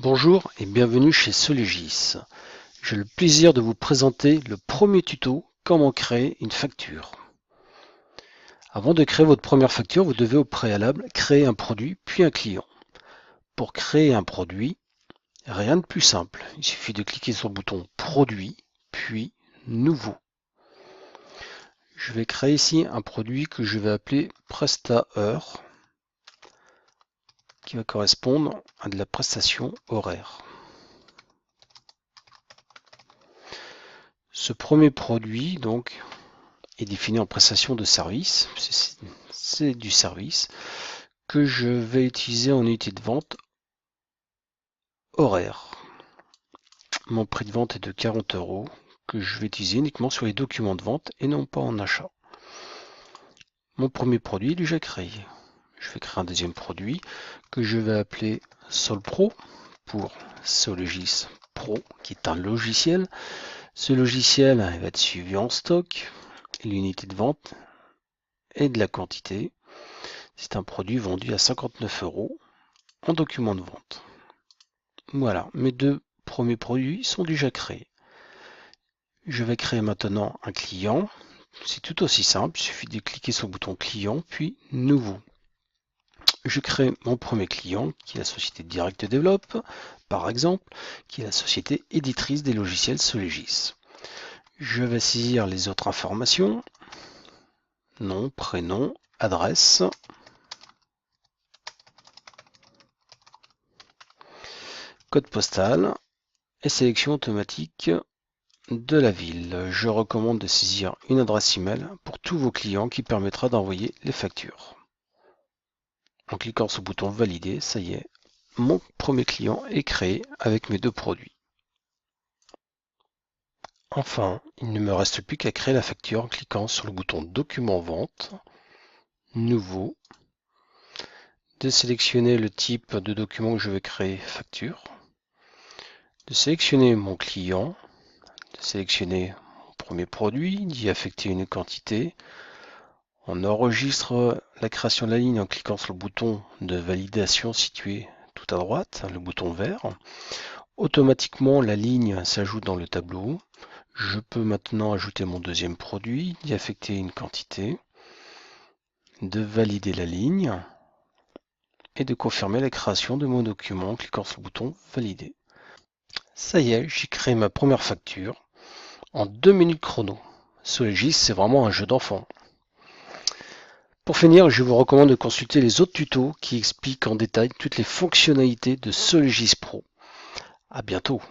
Bonjour et bienvenue chez Solegis. J'ai le plaisir de vous présenter le premier tuto comment créer une facture. Avant de créer votre première facture, vous devez au préalable créer un produit puis un client. Pour créer un produit, rien de plus simple. Il suffit de cliquer sur le bouton Produit puis Nouveau. Je vais créer ici un produit que je vais appeler Presta Heure qui va correspondre à de la prestation horaire. Ce premier produit donc est défini en prestation de service. C'est du service que je vais utiliser en unité de vente horaire. Mon prix de vente est de 40 € que je vais utiliser uniquement sur les documents de vente et non pas en achat. Mon premier produit est déjà créé. Je vais créer un deuxième produit que je vais appeler SolPro pour Solegis Pro, qui est un logiciel. Ce logiciel va être suivi en stock, l'unité de vente et de la quantité. C'est un produit vendu à 59 € en document de vente. Voilà, mes deux premiers produits sont déjà créés. Je vais créer maintenant un client. C'est tout aussi simple, il suffit de cliquer sur le bouton client puis nouveau. Je crée mon premier client qui est la société Direct Develop, par exemple, qui est la société éditrice des logiciels Solegis. Je vais saisir les autres informations, nom, prénom, adresse, code postal et sélection automatique de la ville. Je recommande de saisir une adresse email pour tous vos clients qui permettra d'envoyer les factures. En cliquant sur le bouton valider, ça y est, mon premier client est créé avec mes deux produits. Enfin, il ne me reste plus qu'à créer la facture en cliquant sur le bouton document vente, nouveau, de sélectionner le type de document que je vais créer, facture, de sélectionner mon client, de sélectionner mon premier produit, d'y affecter une quantité. On enregistre la création de la ligne en cliquant sur le bouton de validation situé tout à droite, le bouton vert. Automatiquement, la ligne s'ajoute dans le tableau. Je peux maintenant ajouter mon deuxième produit, d'y affecter une quantité, de valider la ligne et de confirmer la création de mon document en cliquant sur le bouton valider. Ça y est, j'ai créé ma première facture en 2 minutes chrono. Solegis, c'est vraiment un jeu d'enfant. Pour finir, je vous recommande de consulter les autres tutos qui expliquent en détail toutes les fonctionnalités de Solegis Pro. À bientôt.